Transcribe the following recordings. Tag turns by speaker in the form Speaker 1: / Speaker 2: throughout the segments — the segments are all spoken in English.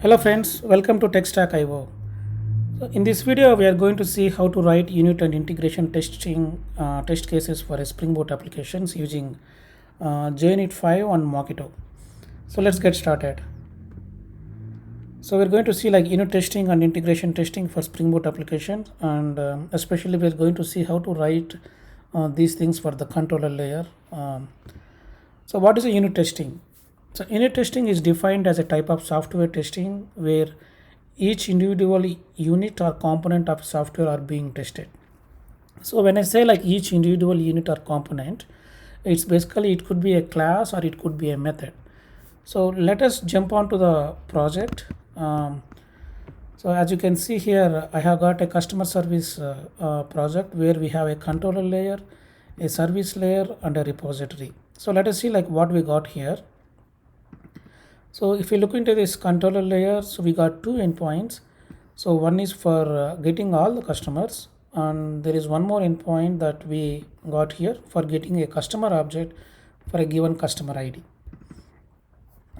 Speaker 1: Hello friends, welcome to TechStack IO. So in this video, we are going to see how to write unit and integration testing test cases for a Spring Boot applications using JUnit 5 on Mockito. So let's get started. So we're going to see like unit testing and integration testing for Spring Boot applications, and especially we're going to see how to write these things for the controller layer. So what is a unit testing? So unit testing is defined as a type of software testing where each individual unit or component of software are being tested. So when I say like each individual unit or component, it's basically it could be a class or it could be a method. So let us jump on to the project. So as you can see here, I have got a customer service project where we have a controller layer, a service layer, and a repository. So let us see like what we got here. So if you look into this controller layer, so we got two endpoints. So one is for getting all the customers, and there is one more endpoint that we got here for getting a customer object for a given customer ID.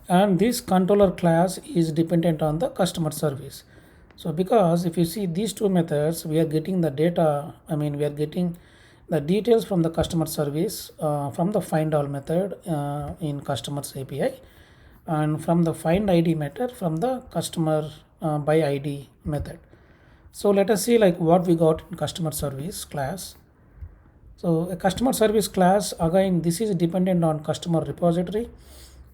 Speaker 1: And this controller class is dependent on the customer service. So because if you see these two methods, we are getting the data, we are getting the details from the customer service from the find all method in customers API, and from the find ID method from the customer by ID method. So let us see like what we got in customer service class. So a customer service class, again this is dependent on customer repository,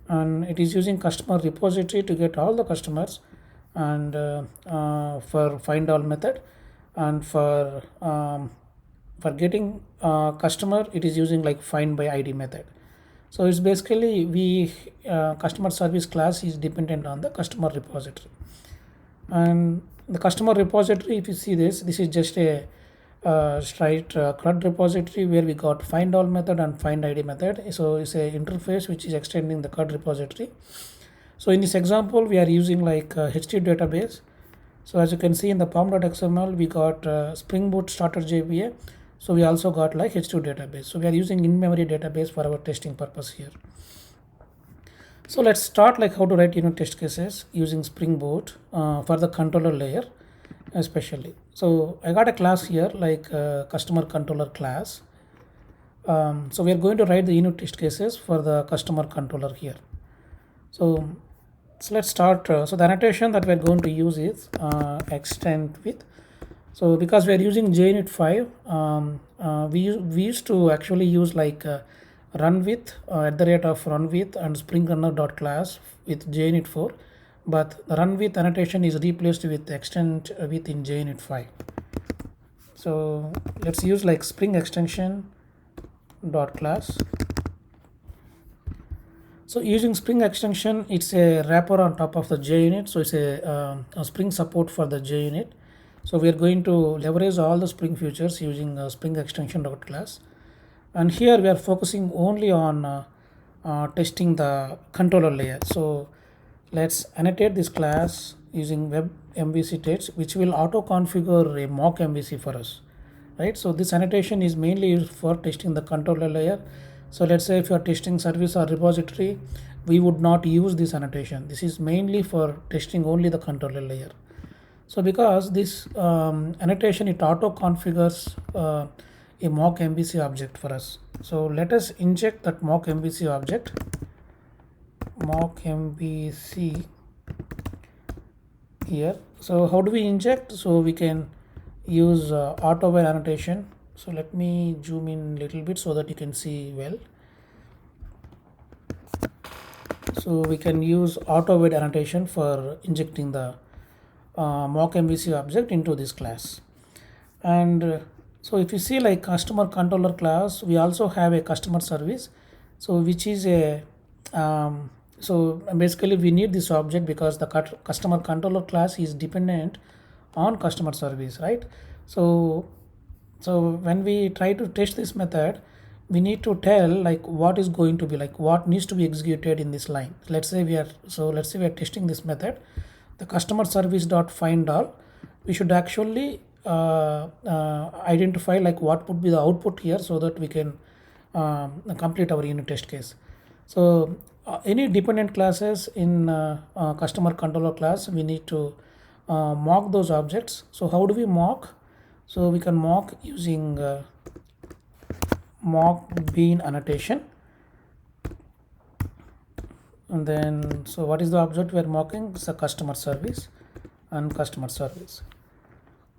Speaker 1: and it is using customer repository to get all the customers, and for find all method, and for getting customer it is using like find by ID method. So it's basically we customer service class is dependent on the customer repository, and the customer repository, if you see this is just a straight CRUD repository where we got find all method and find ID method. So it's a interface which is extending the CRUD repository. So in this example, we are using like HT database. So as you can see in the pom.xml, we got Spring Boot starter JVA. So we also got like H2 database. So we are using in-memory database for our testing purpose here. So let's start like how to write unit test cases using Spring Boot for the controller layer especially. So I got a class here like customer controller class. So we are going to write the unit test cases for the customer controller here. So let's start. So the annotation that we're going to use is extend with. So because we're using JUnit 5, we used to actually use like run with at the rate of run with and spring runner dot class with JUnit 4, but the run with annotation is replaced with extend with in JUnit 5. So let's use like spring extension dot class. So using Spring extension, it's a wrapper on top of the JUnit. So it's a Spring support for the JUnit. So we are going to leverage all the Spring features using Spring extension class. And here we are focusing only on testing the controller layer. So let's annotate this class using web MVC tests, which will auto configure a mock MVC for us, right? So this annotation is mainly used for testing the controller layer. So let's say if you are testing service or repository, we would not use this annotation. This is mainly for testing only the controller layer. So because this annotation, it auto configures a mock MVC object for us. So let us inject that mock MVC object, mock MVC here. So how do we inject? So we can use AutoWare annotation. So let me zoom in a little bit so that you can see well. So we can use AutoWare annotation for injecting the mock MVC object into this class. And so if you see like customer controller class, we also have a customer service. So which is a so basically we need this object because the customer controller class is dependent on customer service, right? So when we try to test this method, we need to tell like what is going to be like what needs to be executed in this line. Let's say we are testing this method, the customer service dot find all. We should actually identify like what would be the output here so that we can complete our unit test case. So any dependent classes in customer controller class, we need to mock those objects. So how do we mock? So we can mock using mock bean annotation. And then, so what is the object we are mocking? It's a customer service and customer service.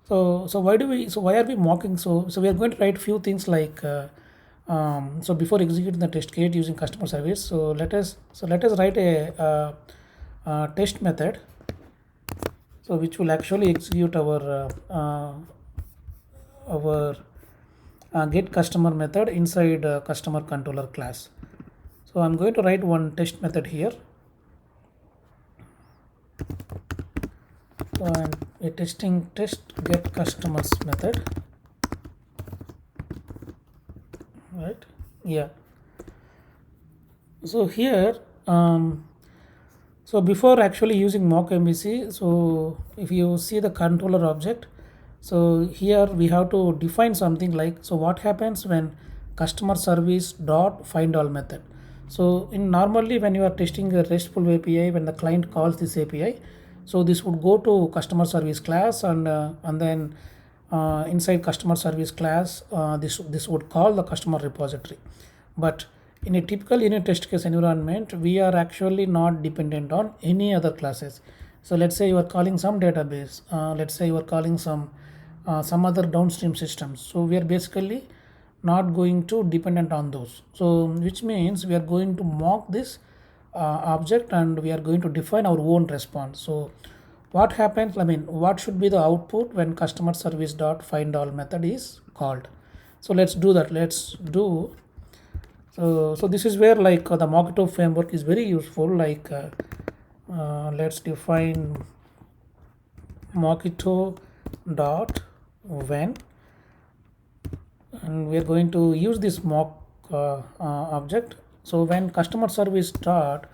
Speaker 1: So why are we mocking? So we are going to write few things like so before executing the test case using customer service. So let us write a test method, so which will actually execute our get customer method inside customer controller class. So I'm going to write one test method here. So I'm testing test get customers method, right? Yeah. So here, so before actually using mock MVC, so if you see the controller object, so here we have to define something like, so what happens when customer service dot find all method. So in normally when you are testing a RESTful API, when the client calls this API, so this would go to customer service class, and then inside customer service class, this would call the customer repository. But in a typical unit test case environment, we are actually not dependent on any other classes. So let's say you are calling some database, let's say you are calling some other downstream systems. So we are basically not going to dependent on those. So which means we are going to mock this object, and we are going to define our own response. So what happens, I mean, what should be the output when customer service dot find all method is called? So let's do that. So this is where like the Mockito framework is very useful. Like let's define Mockito dot when, and we are going to use this mock object. So when customer service dot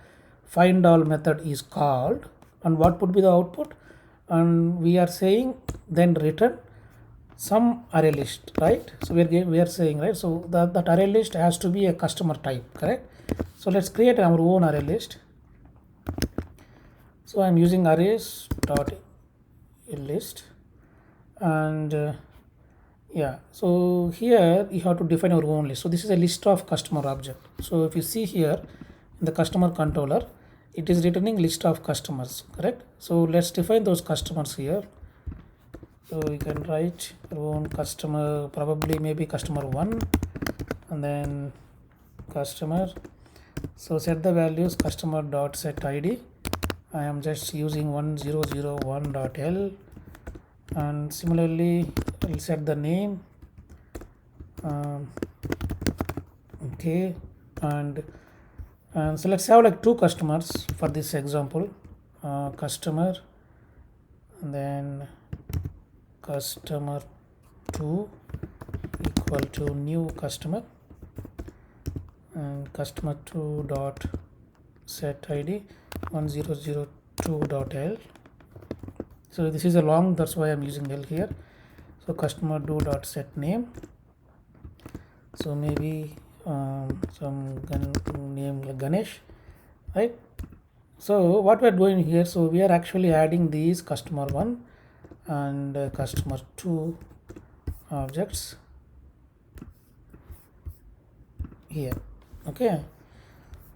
Speaker 1: find all method is called, and what would be the output? And we are saying then return some array list, right? So we are saying, right, so that array list has to be a customer type, correct? So let's create our own array list. So I'm using arrays dot list, and yeah, so here you have to define our own list. So this is a list of customer object. So if you see here in the customer controller, it is returning list of customers, correct? So let's define those customers here. So we can write our own customer, probably maybe customer 1, and then customer. So set the values customer dot set ID. I am just using 1001.l, and similarly we'll set the name. Okay, and so let's have like two customers for this example, customer, and then customer 2 equal to new customer, and customer 2 dot set ID 1002.l. So this is a long, that's why I'm using L here. So customer 2 dot set name, so maybe some name like Ganesh, right? So what we are doing here, so we are actually adding these customer 1 and customer 2 objects here. Okay,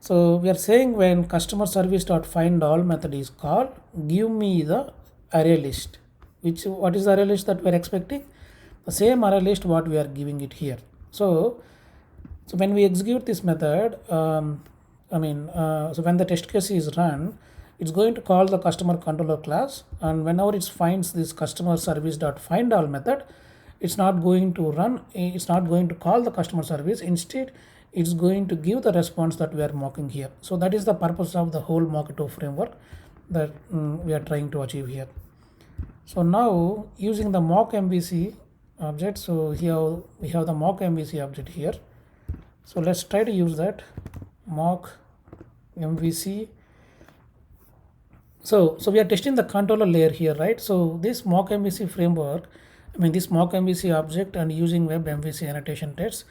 Speaker 1: so we are saying when customer service dot find all method is called, give me the array list. What is the array list that we are expecting? The same array list what we are giving it here. So when we execute this method, so when the test case is run, it's going to call the customer controller class, and whenever it finds this customer service dot find all method, it's not going to run, it's not going to call the customer service. Instead, it's going to give the response that we are mocking here. So that is the purpose of the whole Mockito framework that we are trying to achieve here. So now using the mock MVC object, so here we have the mock MVC object here. So let's try to use that mock MVC. So we are testing the controller layer here, right? So this mock MVC framework, this mock MVC object and using web MVC annotation tests,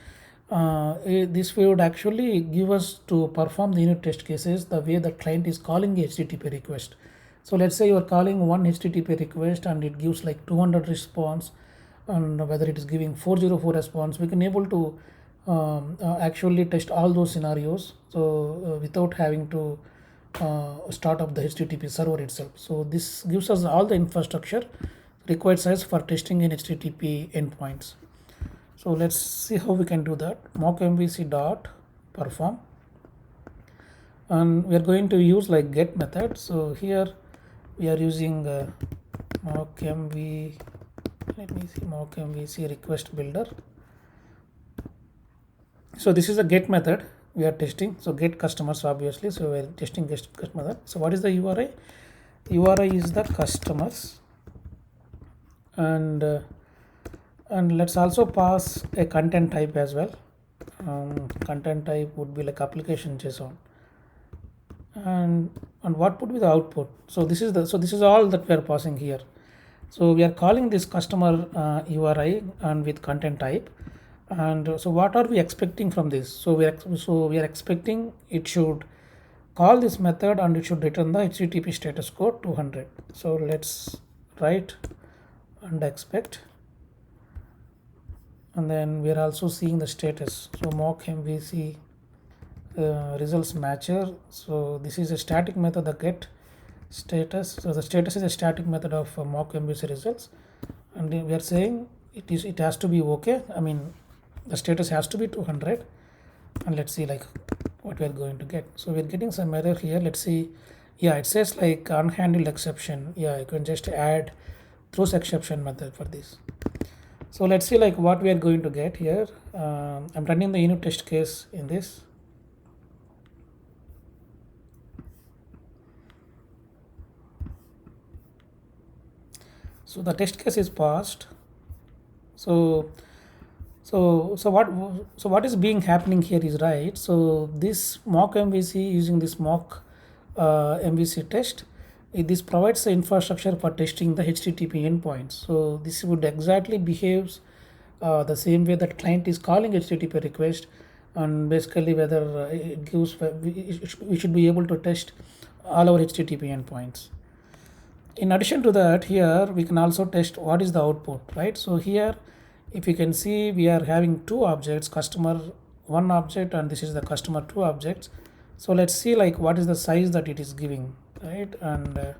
Speaker 1: This would actually give us to perform the unit test cases the way the client is calling a HTTP request. So let's say you are calling one HTTP request and it gives like 200 response, and whether it is giving 404 response, we can able to actually test all those scenarios. So without having to start up the HTTP server itself. So this gives us all the infrastructure required size for testing in HTTP endpoints. So let's see how we can do that. Mock MVC dot perform, and we are going to use like get method. So here we are using mock MV. Let me see, mock MVC request builder. So this is a get method we are testing. So get customers obviously. So we are testing get method. So what is the URI? URI is the customers, and let's also pass a content type as well. Content type would be like application JSON, and what would be the output. So this is all that we are passing here. So we are calling this customer URI and with content type, and so what are we expecting from this? So we are expecting it should call this method and it should return the HTTP status code 200. So let's write and expect, and then we are also seeing the status. So mock MVC results matcher. So this is a static method, the get status. So the status is a static method of mock MVC results, and we are saying it has to be okay. I mean the status has to be 200, and let's see like what we are going to get. So we're getting some error here. Let's see. Yeah, it says like unhandled exception. Yeah, you can just add throws exception method for this. So let's see like what we are going to get here. I'm running the unit test case in this. So the test case is passed. So what is being happening here is right. So this mock MVC using this mock MVC test, this provides the infrastructure for testing the HTTP endpoints. So this would exactly behaves the same way that client is calling HTTP request, and basically whether it gives we should be able to test all our HTTP endpoints. In addition to that, here we can also test what is the output, right? So here if you can see, we are having two objects, customer one object and this is the customer two objects. So let's see like what is the size that it is giving, right? And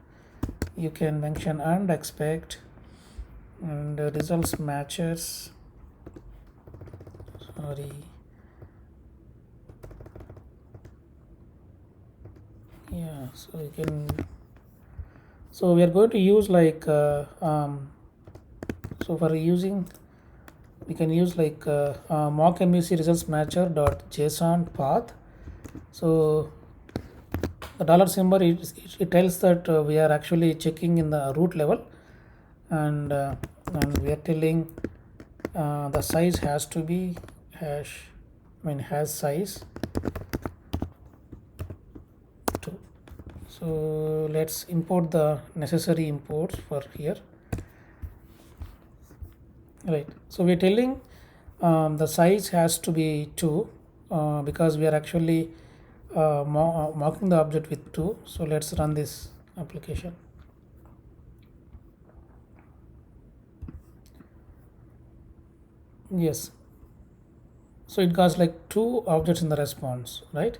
Speaker 1: you can mention and expect, and results matches, sorry, yeah. So you can, so we are going to use like so for using, we can use like mock MVC results matcher dot JSON path. So the dollar symbol it tells that we are actually checking in the root level, and we are telling the size has to be hash, I mean has size 2. So let's import the necessary imports for here, right? So we're telling the size has to be 2 because we are actually mocking the object with 2. So let's run this application. Yes, so it got like 2 objects in the response, right?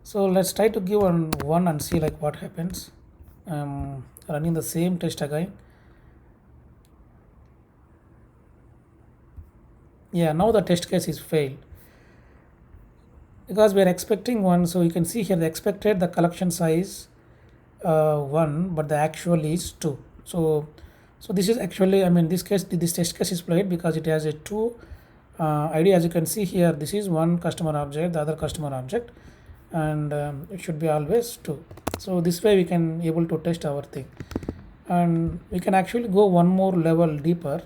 Speaker 1: So let's try to give one and see like what happens. Running the same test again. Yeah, now the test case is failed because we are expecting 1. So you can see here the expected the collection size 1, but the actual is 2. So this is actually, I mean this test case is played because it has a 2 ID. As you can see here, this is one customer object, the other customer object, and it should be always 2. So this way we can able to test our thing, and we can actually go one more level deeper.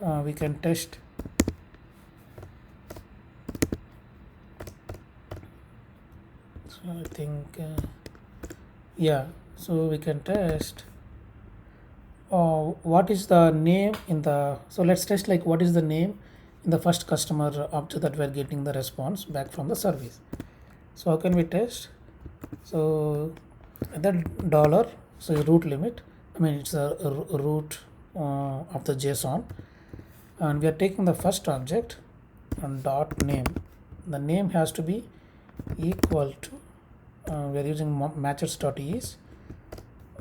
Speaker 1: We can test. So I think yeah, so we can test what is the name in the, so let's test like what is the name in the first customer object that we are getting the response back from the service. So how can we test? So that dollar, so root limit, I mean it's a root of the JSON, and we are taking the first object and dot name. The name has to be equal to we are using matchers.ease,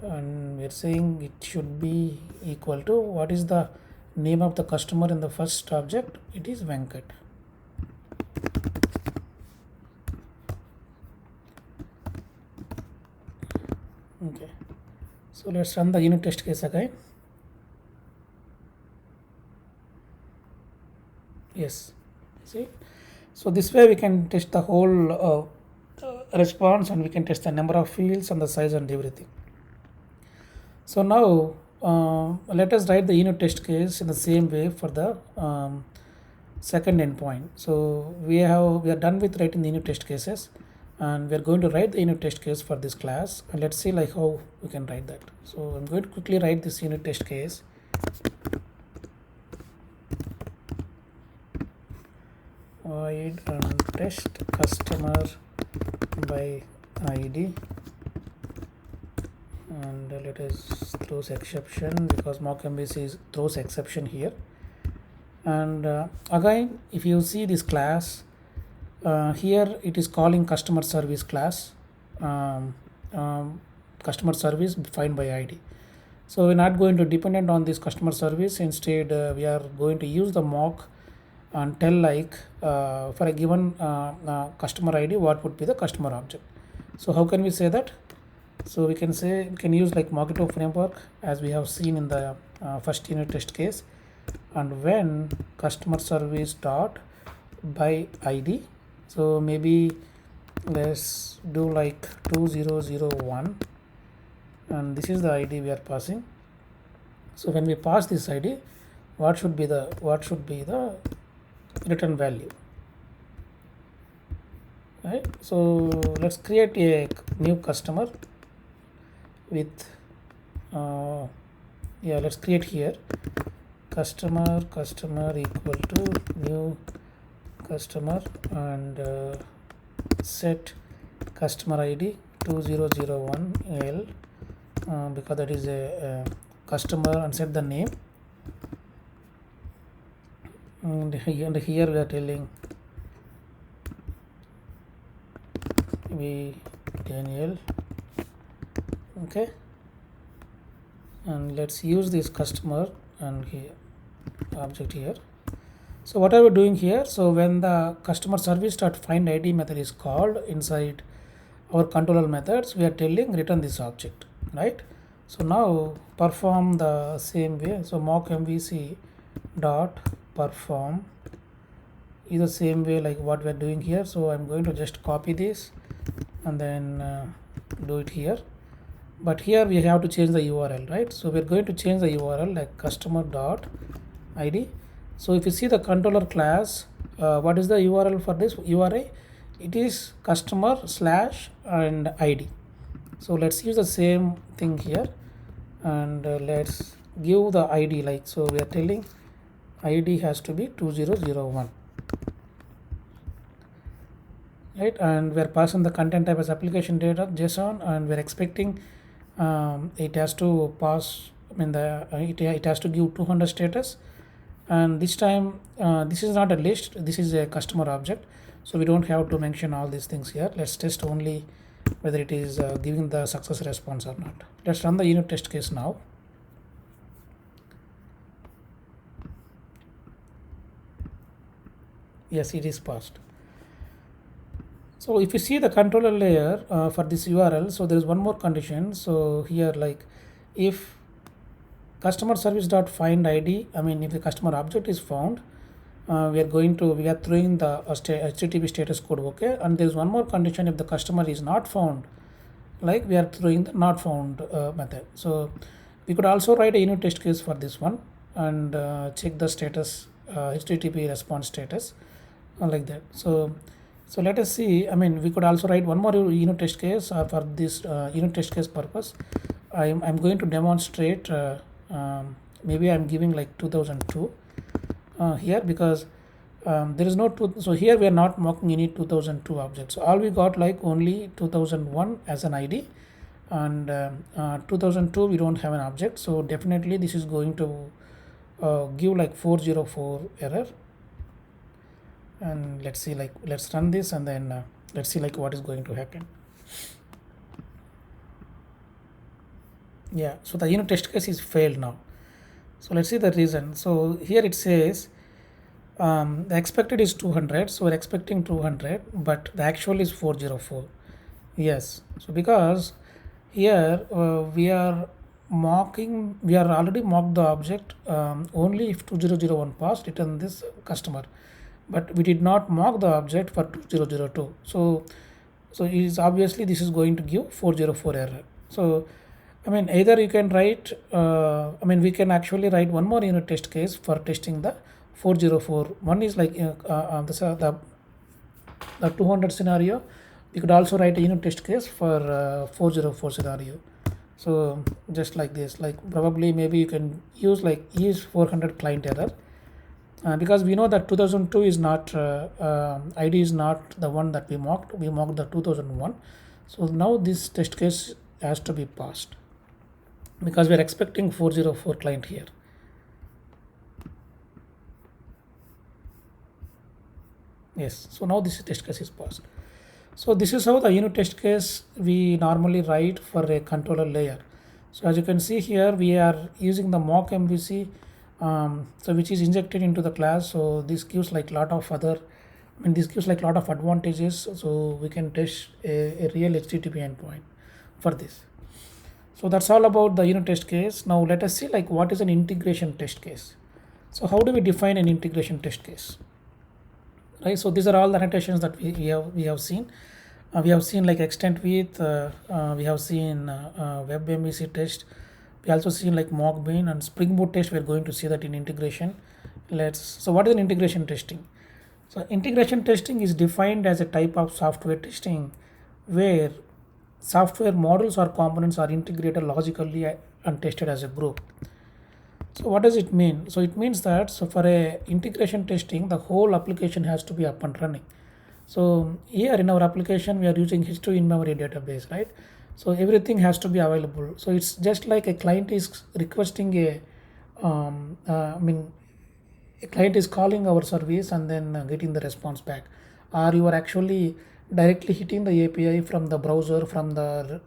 Speaker 1: and we are saying it should be equal to what is the name of the customer in the first object. It is Venkat. Okay, so let's run the unit test case again. Yes, see, so this way we can test the whole response, and we can test the number of fields and the size and everything. So now let us write the unit test case in the same way for the second endpoint. So we are done with writing the unit test cases, and we are going to write the unit test case for this class, and let's see like how we can write that. So I'm going to quickly write this unit test case. Void and test customer by ID, and let us throws exception because mock-MVC throws exception here. And again, if you see this class here, it is calling customer service class, customer service defined by ID. So we're not going to dependent on this customer service. Instead we are going to use the mock and tell like for a given customer ID what would be the customer object. So how can we say that? So we can say, we can use like Mockito framework as we have seen in the first unit test case, and when customer service dot by ID, so maybe let's do like 2001, and this is the ID we are passing. So when we pass this ID, what should be the return value, right? So let's create a new customer with let's create here customer equal to new customer, and set customer ID 2001 L because that is a customer, and set the name. And here we are telling Daniel. Okay, and let's use this customer and here object here. So what are we doing here? So when the customer service dot find ID method is called inside our controller methods, we are telling return this object, right? So now perform the same way. So mock MVC dot perform is the same way like what we are doing here. So I'm going to just copy this and then do it here, but here we have to change the URL, right? So we're going to change the URL like customer dot ID. So if you see the controller class, what is the URL for this URI? It is customer slash and ID. So let's use the same thing here, and let's give the ID like, so we are telling ID has to be 2001, right? And we are passing the content type as application data JSON, and we are expecting it has to pass, I mean it has to give 200 status, and this time this is not a list, this is a customer object, so we don't have to mention all these things here. Let's test only whether it is giving the success response or not. Let's run the unit test case now. Yes, it is passed. So if you see the controller layer for this URL, so there is one more condition. So here like if customer service dot find ID, I mean if the customer object is found, we are throwing the HTTP status code, okay? And there is one more condition, if the customer is not found, like we are throwing the not found method. So we could also write a unit test case for this one and check the status, HTTP response status, like that. So let us see, I mean we could also write one more unit test case for this unit test case purpose. I'm going to demonstrate maybe I'm giving like 2002 here, because there is no so here we are not mocking any 2002 objects. So all we got like only 2001 as an ID, and 2002 we don't have an object. So definitely this is going to give like 404 error. And let's see, like let's run this, and then let's see like what is going to happen. Yeah, so the unit test case is failed now. So let's see the reason. So here it says the expected is 200, so we're expecting 200, but the actual is 404. Yes, so because here we are already mocked the object only if 2001 passed, return this customer, but we did not mock the object for 2002. So it is obviously this is going to give 404 error. So I mean, either you can write, I mean, we can actually write one more unit test case for testing the 404. One is like the 200 scenario. You could also write a unit test case for 404 scenario. So just like this, like probably maybe you can use 400 client error, because we know that 2002 is not ID is not the one that we mocked. We mocked the 2001. So now this test case has to be passed, because we are expecting 404 client here. Yes, so now this test case is passed. So this is how the unit test case we normally write for a controller layer. So as you can see here, we are using the mock MVC, so which is injected into the class. So this gives like lot of other, I mean, this gives like lot of advantages. So we can test a real HTTP endpoint for this. So that's all about the unit test case. Now let us see like what is an integration test case. So how do we define an integration test case? Right. So these are all the annotations that we have seen. We have seen like extent width. We have seen web MVC test. We also seen like mock bean and Spring Boot test. We are going to see that in integration. So what is an integration testing? So integration testing is defined as a type of software testing where software models or components are integrated logically and tested as a group. So what does it mean? So it means that for a integration testing, the whole application has to be up and running. So here in our application, we are using history in-memory database, right? So everything has to be available. So it's just like a client is requesting a client is calling our service and then getting the response back, or you are actually directly hitting the API from the browser, from the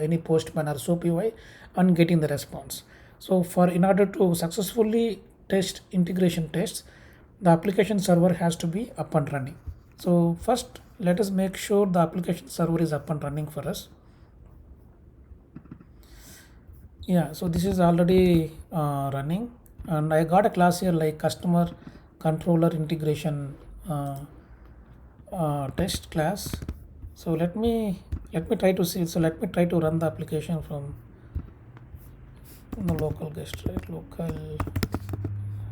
Speaker 1: any Postman or SOAP UI, and getting the response. So in order to successfully test integration tests, the application server has to be up and running. So first, let us make sure the application server is up and running for us. Yeah, so this is already running, and I got a class here like customer controller integration test class. So let me try to see. So let me try to run the application from the local guest, right? Local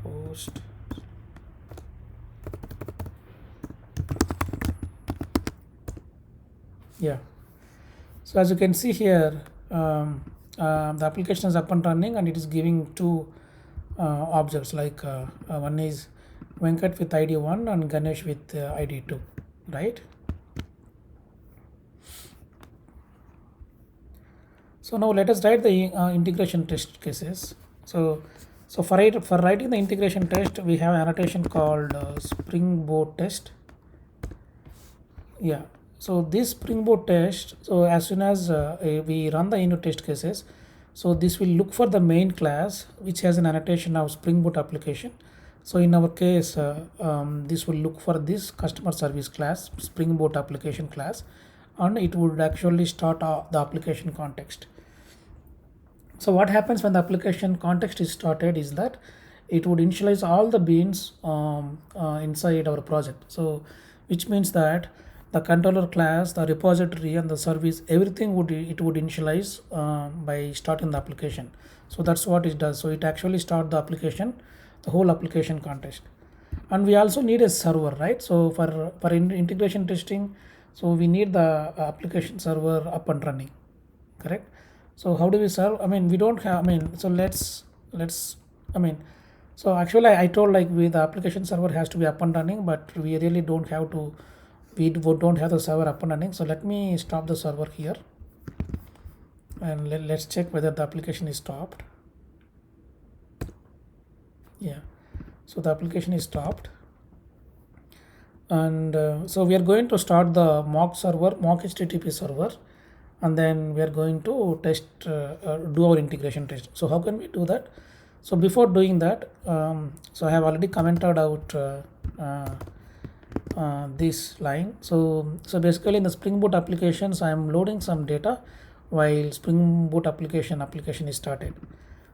Speaker 1: host. Yeah. So as you can see here, the application is up and running, and it is giving two objects, like one is Venkat with ID 1 and Ganesh with ID 2, right? So now let us write the integration test cases. So for writing the integration test, we have an annotation called Spring Boot test. Yeah. So this Spring Boot test, so as soon as we run the unit test cases, so this will look for the main class which has an annotation of Spring Boot application. So in our case, this will look for this customer service class, Spring Boot application class, and it would actually start the application context. So what happens when the application context is started is that it would initialize all the beans inside our project. So which means that the controller class, the repository, and the service, everything would initialize by starting the application. So that's what it does. So it actually start the application, the whole application context. And we also need a server, right? So for integration testing, so we need the application server up and running, correct? So how do we serve? I mean, we don't have, I mean, so let's I mean, So actually I told like the application server has to be up and running, but we really don't have to, don't have the server up and running. So let me stop the server here, and let's check whether the application is stopped. Yeah, so the application is stopped. And so we are going to start the mock server, mock HTTP server, and then we are going to test, do our integration test. So how can we do that? So before doing that, so I have already commented out this line. So basically in the Spring Boot applications, I am loading some data while Spring Boot application is started.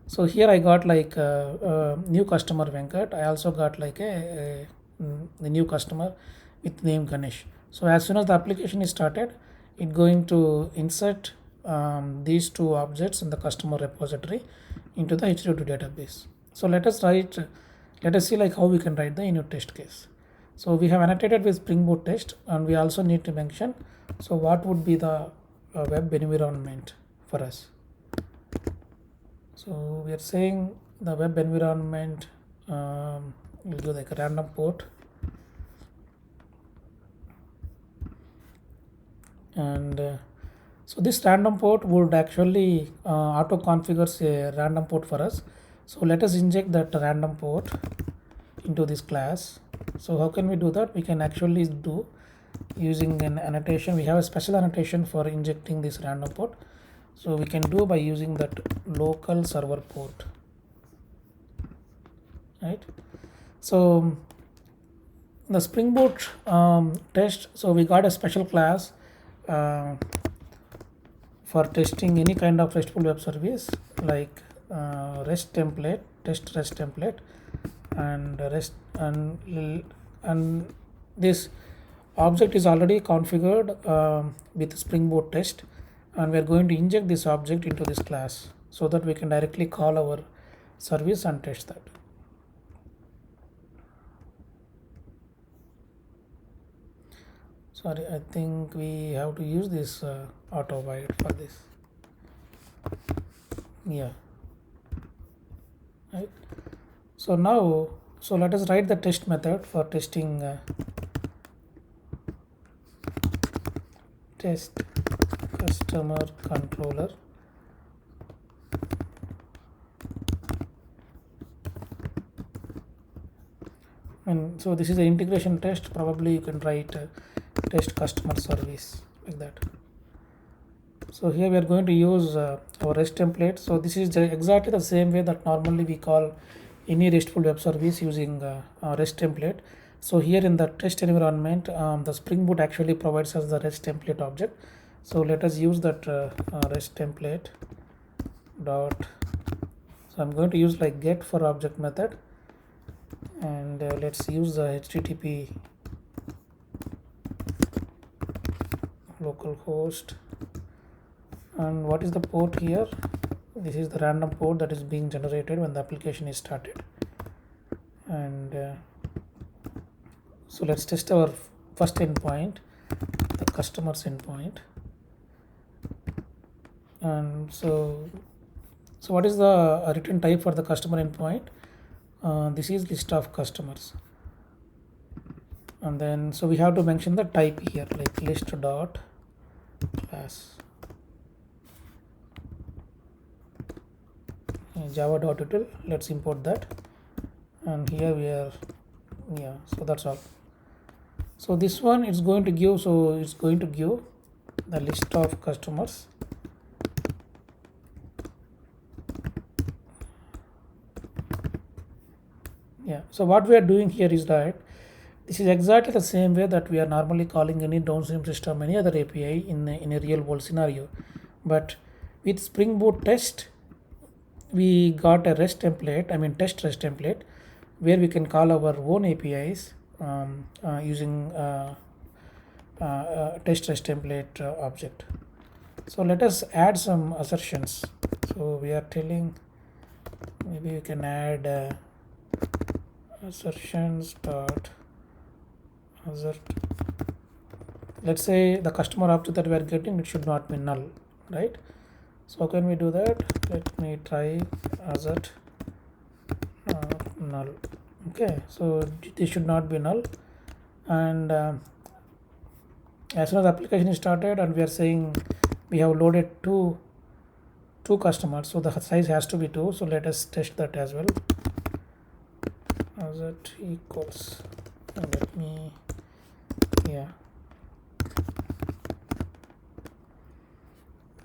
Speaker 1: So here I got like new customer Venkat. I also got like the new customer with name Ganesh. So as soon as the application is started, it going to insert these two objects in the customer repository into the HTTP database. So let us see like how we can write the unit test case. So we have annotated with Spring Boot test, and we also need to mention, so what would be the web environment for us. So we are saying the web environment will do like a random port, and so this random port would actually auto configures a random port for us. So let us inject that random port into this class. So how can we do that? We can actually do using an annotation. We have a special annotation for injecting this random port. So we can do by using that local server port, right? So the Spring Boot test, so we got a special class for testing any kind of RESTful web service, like REST template, test REST template, and REST, and this object is already configured with Spring Boot test, and we are going to inject this object into this class so that we can directly call our service and test that. Sorry, I think we have to use this auto void for this. Yeah, right. So now, so let us write the test method for testing test customer controller. And so this is an integration test. Probably you can write test customer service like that. So here we are going to use our REST template. So this is exactly the same way that normally we call any RESTful web service using REST template. So here in the test environment, the Spring Boot actually provides us the REST template object. So let us use that REST template dot. So I'm going to use like get for object method, and let's use the HTTP localhost. And what is the port here? This is the random port that is being generated when the application is started. And so let's test our first endpoint, the customer's endpoint. And so what is the return type for the customer endpoint? This is list of customers. And then so we have to mention the type here, like list dot class java.util. Let's import that, and here we are. Yeah, so that's all. So this one is going to give, so it's going to give the list of customers. Yeah, so what we are doing here is that this is exactly the same way that we are normally calling any downstream system, any other API in a real world scenario. But with Spring Boot test, we got a REST template, I mean test REST template, where we can call our own APIs using test REST template object. So let us add some assertions. So we are telling, maybe we can add assertions dot assert. Let's say the customer object that we are getting, it should not be null, right? So how can we do that? Let me try assert null. Okay, so this should not be null. And as soon as the application is started and we are saying we have loaded two customers, so the size has to be 2. So let us test that as well. As it equals, let me, yeah,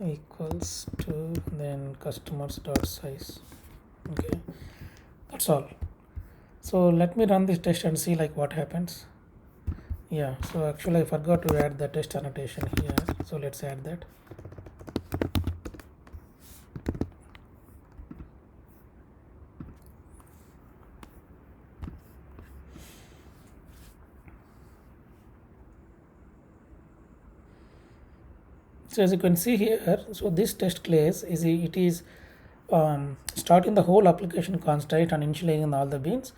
Speaker 1: equals to then customers dot size. Okay, that's all. So let me run this test and see like what happens. Yeah, so actually I forgot to add the test annotation here, so let's add that. So as you can see here, so this test class is it is starting the whole application constant and initializing all the beans,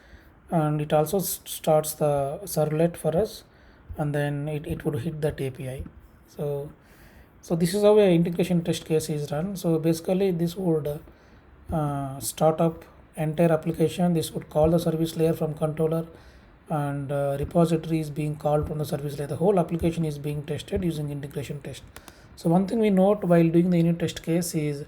Speaker 1: and it also starts the servlet for us, and then it would hit that API. So this is how a integration test case is run. So basically this would start up entire application. This would call the service layer from controller, and repository is being called from the service layer. The whole application is being tested using integration test. So one thing we note while doing the unit test case is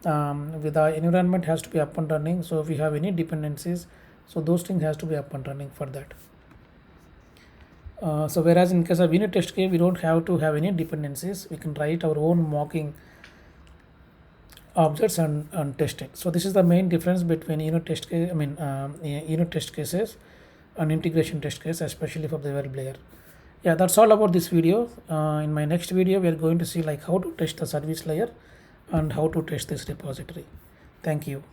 Speaker 1: with the environment has to be up and running. So if we have any dependencies, so those things has to be up and running for that. So whereas in case of unit test case, we don't have to have any dependencies. We can write our own mocking objects and test it. So this is the main difference between unit test case, unit test cases and integration test case, especially for the web layer. Yeah, that's all about this video. In my next video, we are going to see like how to test the service layer and how to test this repository. Thank you.